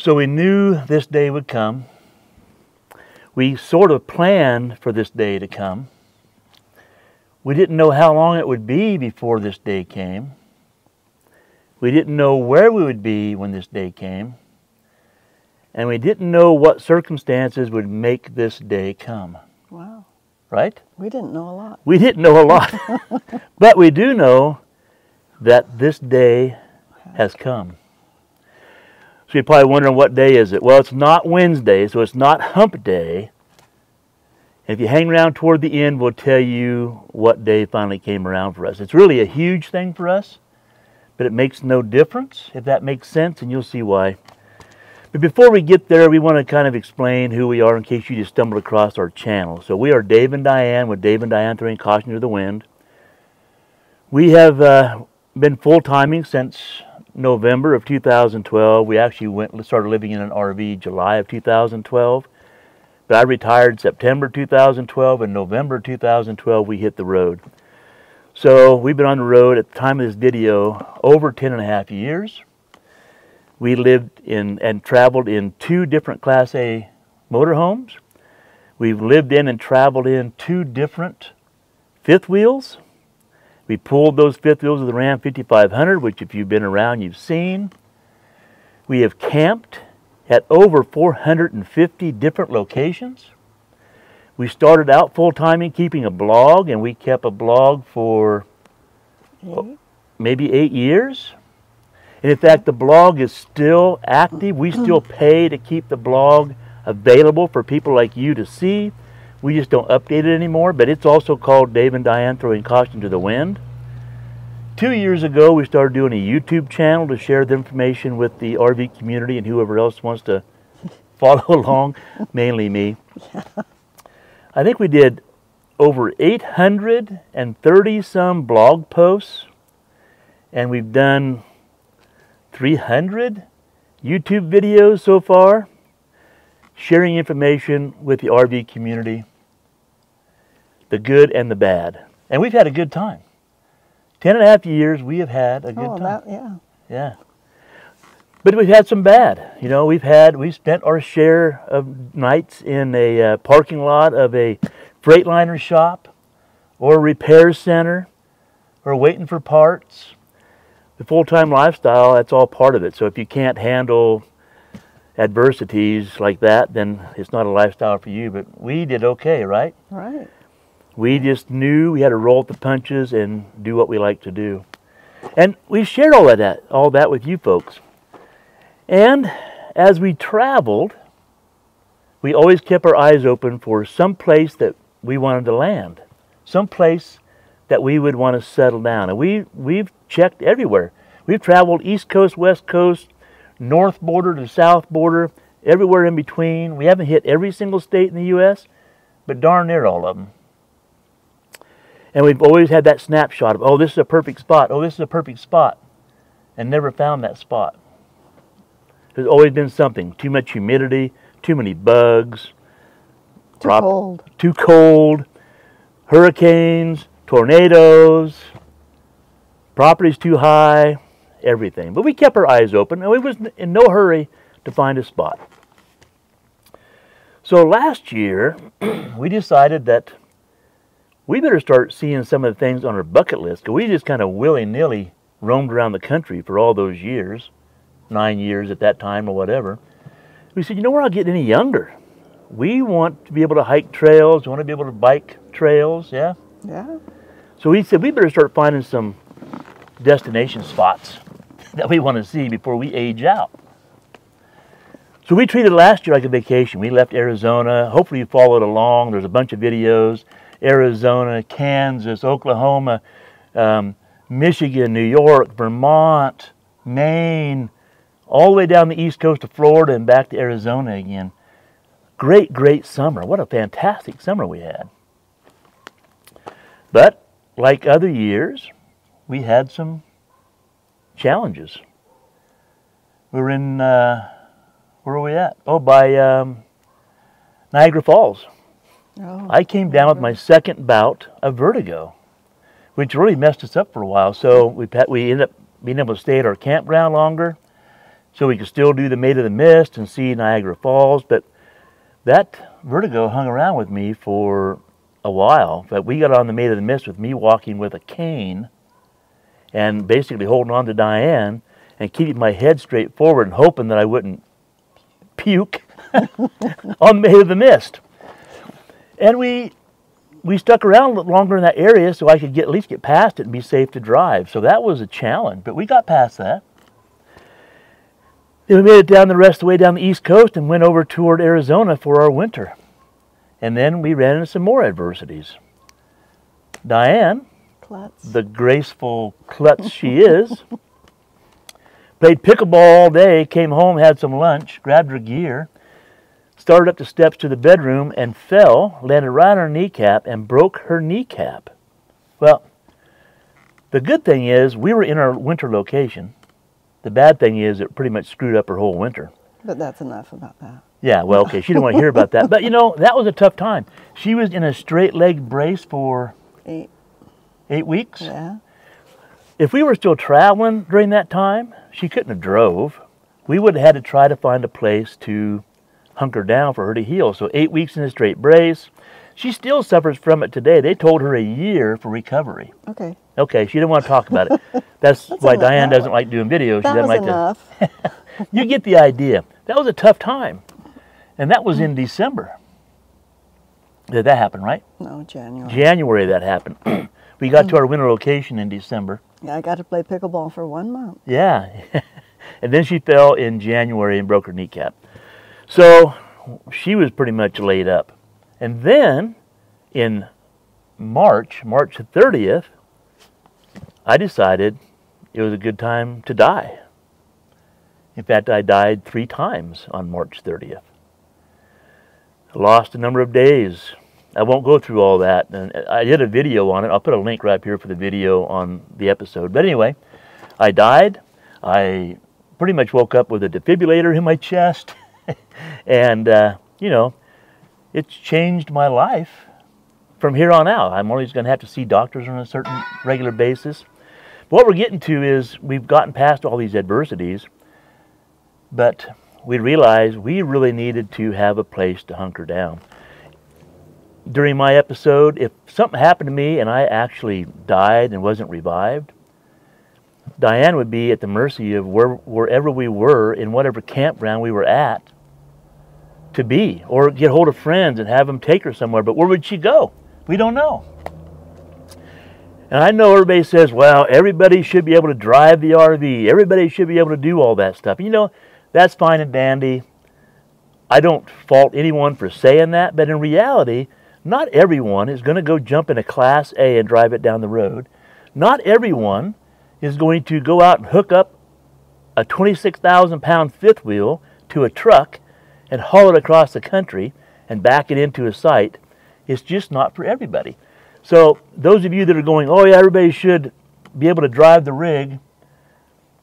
So we knew this day would come. We sort of planned for this day to come. We didn't know how long it would be before this day came. We didn't know where we would be when this day came. And we didn't know what circumstances would make this day come. Wow. Right? We didn't know a lot. We didn't know a lot. But we do know that this day has come. So you're probably wondering, what day is it? Well, it's not Wednesday, so it's not hump day. If you hang around toward the end, we'll tell you what day finally came around for us. It's really a huge thing for us, but it makes no difference, if that makes sense, and you'll see why. But before we get there, we want to kind of explain who we are in case you just stumbled across our channel. So we are Dave and Diane with Dave and Diane Throwing Caution to the Wind. We have been full-timing since November of 2012. We actually started living in an RV July of 2012. But I retired September 2012, and November 2012 we hit the road. So we've been on the road at the time of this video over 10.5 years. We lived in and traveled in 2 different Class A motorhomes. We've lived in and traveled in 2 different fifth wheels. We pulled those fifth wheels of the Ram 5500, which if you've been around, you've seen. We have camped at over 450 different locations. We started out full-timing keeping a blog, and we kept a blog for maybe 8 years. And in fact, the blog is still active. We still pay to keep the blog available for people like you to see. We just don't update it anymore, but it's also called Dave and Diane Throwing Caution to the Wind. 2 years ago, we started doing a YouTube channel to share the information with the RV community and whoever else wants to follow along, mainly me. I think we did over 830 some blog posts, and we've done 300 YouTube videos so far, sharing information with the RV community, the good and the bad. And we've had a good time. 10.5 years, we have had a good time. Yeah. But we've had some bad. You know, we've spent our share of nights in a parking lot of a Freightliner shop or a repair center or waiting for parts. The full-time lifestyle, that's all part of it. So if you can't handle adversities like that, then it's not a lifestyle for you. But we did okay, right? Right. We just knew we had to roll with the punches and do what we like to do. And we shared all that with you folks. And as we traveled, we always kept our eyes open for some place that we wanted to land, some place that we would want to settle down. And we've checked everywhere. We've traveled East Coast, West Coast, North border to South border, everywhere in between. We haven't hit every single state in the U.S., but darn near all of them. And we've always had that snapshot of, oh, this is a perfect spot. Oh, this is a perfect spot. And never found that spot. There's always been something. Too much humidity, too many bugs. Too cold. Hurricanes, tornadoes, properties too high, everything. But we kept our eyes open, and we was in no hurry to find a spot. So last year, we decided that we better start seeing some of the things on our bucket list, because we just kind of willy-nilly roamed around the country for all those years, 9 years at that time or whatever. We said, you know, we're not getting any younger. We want to be able to hike trails, we want to be able to bike trails, yeah? Yeah. So we said we better start finding some destination spots that we want to see before we age out. So we treated last year like a vacation. We left Arizona. Hopefully you followed along. There's a bunch of videos. Arizona, Kansas, Oklahoma, Michigan, New York, Vermont, Maine, all the way down the east coast of Florida and back to Arizona again. Great, great summer. What a fantastic summer we had. But like other years, we had some challenges. We were in, where were we at? Oh, by Niagara Falls. Oh, I came down with my second bout of vertigo, which really messed us up for a while. So we ended up being able to stay at our campground longer, so we could still do the Maid of the Mist and see Niagara Falls. But that vertigo hung around with me for a while. But we got on the Maid of the Mist with me walking with a cane and basically holding on to Diane and keeping my head straight forward and hoping that I wouldn't puke on the Maid of the Mist. And we stuck around a little longer in that area so I could at least get past it and be safe to drive. So that was a challenge, but we got past that. Then we made it down the rest of the way down the East Coast and went over toward Arizona for our winter. And then we ran into some more adversities. Diane, Klutz. the graceful klutz she is, played pickleball all day, came home, had some lunch, grabbed her gear, started up the steps to the bedroom and fell, landed right on her kneecap and broke her kneecap. Well, the good thing is we were in our winter location. The bad thing is it pretty much screwed up her whole winter. But that's enough about that. Yeah, well, okay, she didn't want to hear about that. But, you know, that was a tough time. She was in a straight-leg brace for 8 weeks. Yeah. If we were still traveling during that time, she couldn't have drove. We would have had to try to find a place to hunker down for her to heal. So 8 weeks in a straight brace. She still suffers from it today. They told her a year for recovery. Okay. Okay, she didn't want to talk about it. That's why Diane doesn't like doing videos. She That doesn't was like enough. to. You get the idea. That was a tough time. And that was in December. Did that happen, right? No, January. January that happened. We got to our winter location in December. Yeah, I got to play pickleball for 1 month. Yeah. And then she fell in January and broke her kneecap. So she was pretty much laid up. And then in March 30th, I decided it was a good time to die. In fact, I died 3 times on March 30th. I lost a number of days. I won't go through all that. And I did a video on it. I'll put a link right up here for the video on the episode. But anyway, I died. I pretty much woke up with a defibrillator in my chest. And, you know, it's changed my life from here on out. I'm always going to have to see doctors on a certain regular basis. But what we're getting to is we've gotten past all these adversities, but we realized we really needed to have a place to hunker down. During my episode, if something happened to me and I actually died and wasn't revived, Diane would be at the mercy of wherever we were in whatever campground we were at to be, or get hold of friends and have them take her somewhere. But where would she go? We don't know. And I know everybody says, well, everybody should be able to drive the RV. Everybody should be able to do all that stuff. You know, that's fine and dandy. I don't fault anyone for saying that, but in reality, not everyone is going to go jump in a Class A and drive it down the road. Not everyone is going to go out and hook up a 26,000-pound fifth wheel to a truck and haul it across the country and back it into a site. It's just not for everybody. So those of you that are going, oh yeah, everybody should be able to drive the rig,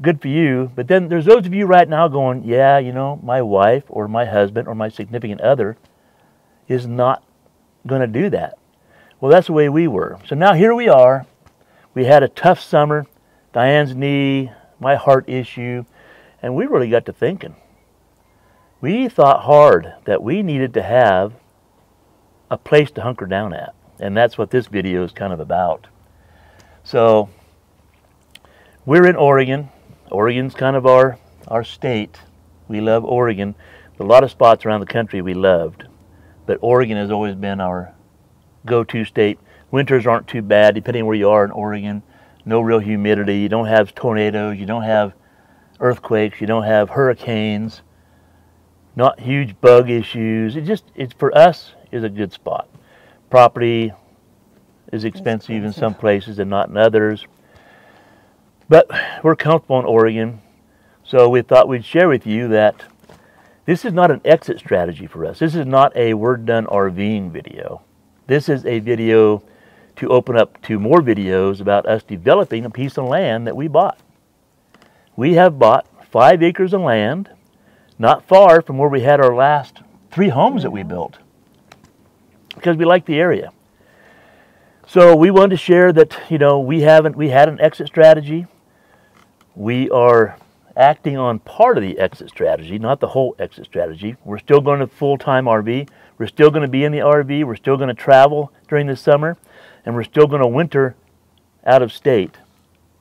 good for you. But then there's those of you right now going, yeah, you know, my wife or my husband or my significant other is not going to do that. Well, that's the way we were. So now here we are. We had a tough summer, Diane's knee, my heart issue, and we really got to thinking. We thought hard that we needed to have a place to hunker down at. And that's what this video is kind of about. So we're in Oregon. Oregon's kind of our state. We love Oregon. But a lot of spots around the country we loved. But Oregon has always been our go-to state. Winters aren't too bad depending where you are in Oregon. No real humidity. You don't have tornadoes. You don't have earthquakes. You don't have hurricanes. Not huge bug issues. It's for us is a good spot. Property is expensive in some places and not in others. But we're comfortable in Oregon. So we thought we'd share with you that this is not an exit strategy for us. This is not a we're done RVing video. This is a video to open up to more videos about us developing a piece of land that we bought. We have bought 5 acres of land, not far from where we had our last 3 homes that we built, because we like the area. So we wanted to share that, you know, we had an exit strategy. We are acting on part of the exit strategy, not the whole exit strategy. We're still going to full-time RV. We're still going to be in the RV. We're still going to travel during the summer, and we're still going to winter out of state.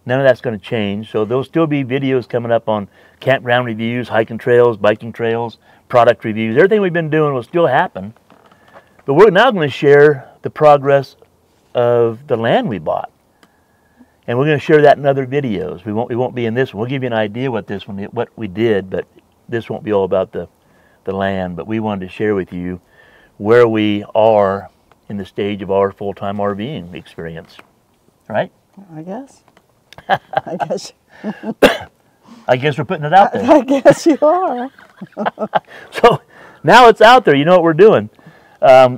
None of that's going to change. So there'll still be videos coming up on campground reviews, hiking trails, biking trails, product reviews. Everything we've been doing will still happen. But we're now going to share the progress of the land we bought. And we're going to share that in other videos. We won't be in this one. We'll give you an idea what we did, but this won't be all about the land. But we wanted to share with you where we are in the stage of our full-time RVing experience. Right? I guess. I guess. I guess we're putting it out there. I guess you are. So now it's out there. You know what we're doing.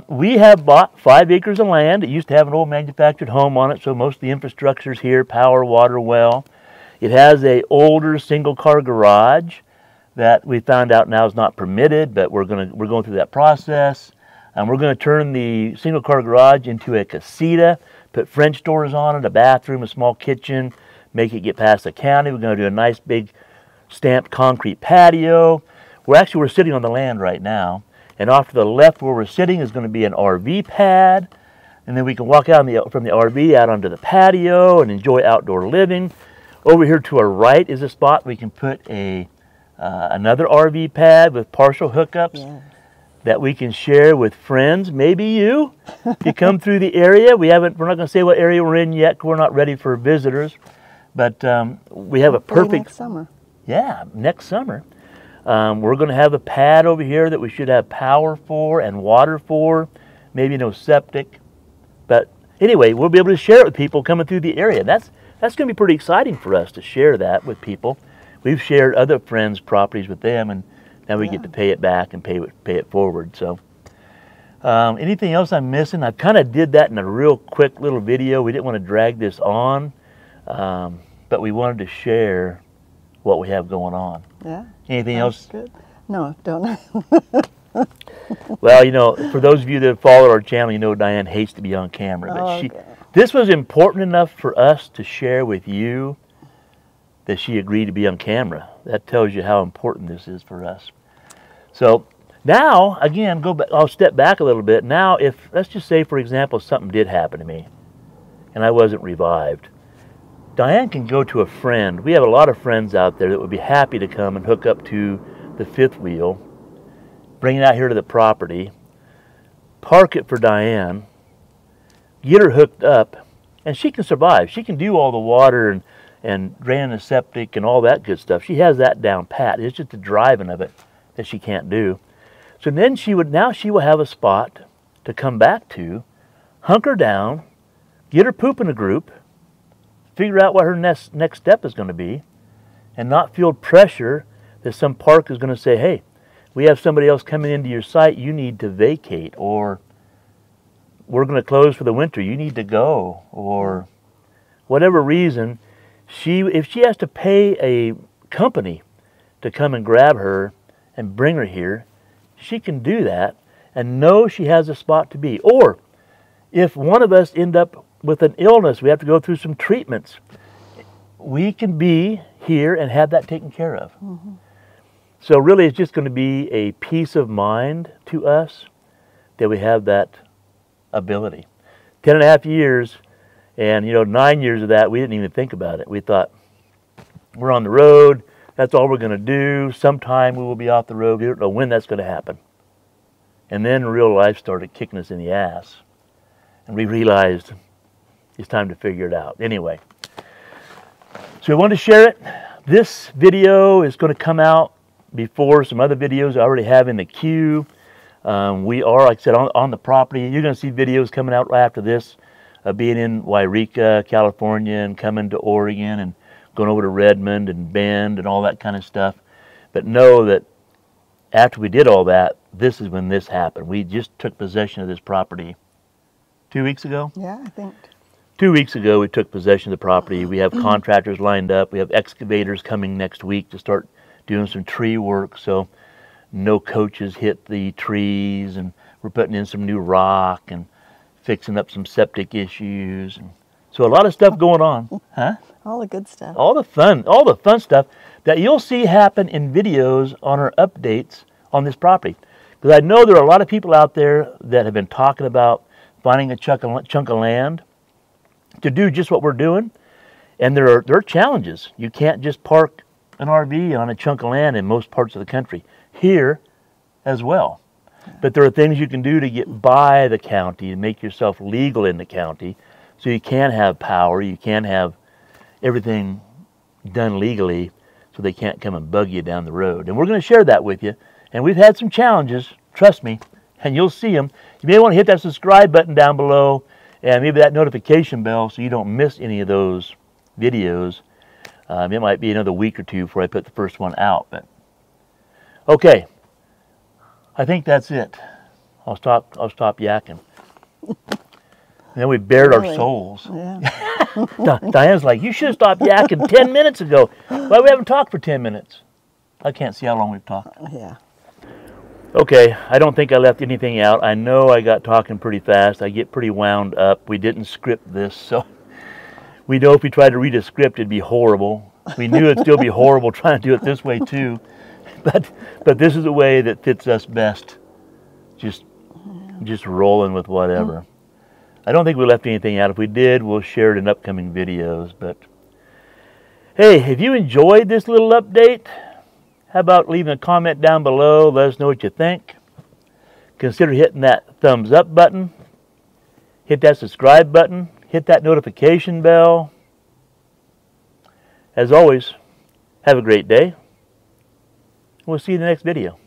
We have bought 5 acres of land. It used to have an old manufactured home on it, so most of the infrastructure's here, power, water, well. It has an older single-car garage that we found out now is not permitted, but we're going through that process. And we're going to turn the single-car garage into a casita, put French doors on it, a bathroom, a small kitchen, make it get past the county. We're going to do a nice big stamped concrete patio. We're sitting on the land right now. And off to the left where we're sitting is going to be an RV pad. And then we can walk out from the RV out onto the patio and enjoy outdoor living. Over here to our right is a spot we can put another RV pad with partial hookups that we can share with friends. Maybe you. If you come through the area, we're not going to say what area we're in yet because we're not ready for visitors. But we have a perfect... next summer. Yeah, next summer. We're going to have a pad over here that we should have power for and water for, maybe no septic. But anyway, we'll be able to share it with people coming through the area. That's going to be pretty exciting for us to share that with people. We've shared other friends' properties with them, and now we get to pay it back and pay it forward. So anything else I'm missing? I kind of did that in a real quick little video. We didn't want to drag this on, but we wanted to share what we have going on. Yeah. Anything else? Good. No, don't. Well, you know, for those of you that follow our channel, you know Diane hates to be on camera. But this was important enough for us to share with you that she agreed to be on camera. That tells you how important this is for us. So now, again, I'll step back a little bit. Now, let's just say, for example, something did happen to me and I wasn't revived. Diane can go to a friend. We have a lot of friends out there that would be happy to come and hook up to the fifth wheel, bring it out here to the property, park it for Diane, get her hooked up, and she can survive. She can do all the water and drain the septic and all that good stuff. She has that down pat. It's just the driving of it that she can't do. So then now she will have a spot to come back to, hunker down, get her poop in a group, figure out what her next step is going to be, and not feel pressure that some park is going to say, hey, we have somebody else coming into your site, you need to vacate, or we're going to close for the winter, you need to go, or whatever reason. If she has to pay a company to come and grab her and bring her here, she can do that and know she has a spot to be. Or if one of us end up with an illness, we have to go through some treatments, we can be here and have that taken care of. Mm-hmm. So really it's just going to be a peace of mind to us that we have that ability. 10.5 years, and 9 years of that we didn't even think about it. We thought, we're on the road, that's all we're going to do, sometime we will be off the road, we don't know when that's going to happen. And then real life started kicking us in the ass, and we realized it's time to figure it out. Anyway, so we wanted to share it. This video is going to come out before some other videos I already have in the queue. We are, like I said, on the property. You're going to see videos coming out right after this, being in Wairika, California, and coming to Oregon, and going over to Redmond and Bend and all that kind of stuff. But know that after we did all that, this is when this happened. We just took possession of this property 2 weeks ago? Yeah, I think. 2 weeks ago, we took possession of the property. We have contractors lined up. We have excavators coming next week to start doing some tree work, so no coaches hit the trees, and we're putting in some new rock and fixing up some septic issues. And so a lot of stuff going on. Huh? All the good stuff. all the fun stuff that you'll see happen in videos on our updates on this property. Because I know there are a lot of people out there that have been talking about finding a chunk of land to do just what we're doing, and there are challenges. You can't just park an RV on a chunk of land in most parts of the country, here as well. But there are things you can do to get by the county and make yourself legal in the county, so you can have power, you can have everything done legally, so they can't come and bug you down the road. And we're going to share that with you. And we've had some challenges, trust me, and you'll see them. You may want to hit that subscribe button down below and maybe that notification bell so you don't miss any of those videos. It might be another week or two before I put the first one out. But okay, I think that's it. I'll stop yakking. And then we bared our souls. Yeah. Diane's like, you should have stopped yakking 10 minutes ago. Why we haven't talked for 10 minutes? I can't see how long we've talked. Yeah. Okay, I don't think I left anything out. I know I got talking pretty fast. I get pretty wound up. We didn't script this, so we know if we tried to read a script, it'd be horrible. We knew it'd still be horrible trying to do it this way too. But this is the way that fits us best. Just rolling with whatever. I don't think we left anything out. If we did, we'll share it in upcoming videos. But hey, if you enjoyed this little update, how about leaving a comment down below? Let us know what you think. Consider hitting that thumbs up button. Hit that subscribe button. Hit that notification bell. As always, have a great day. We'll see you in the next video.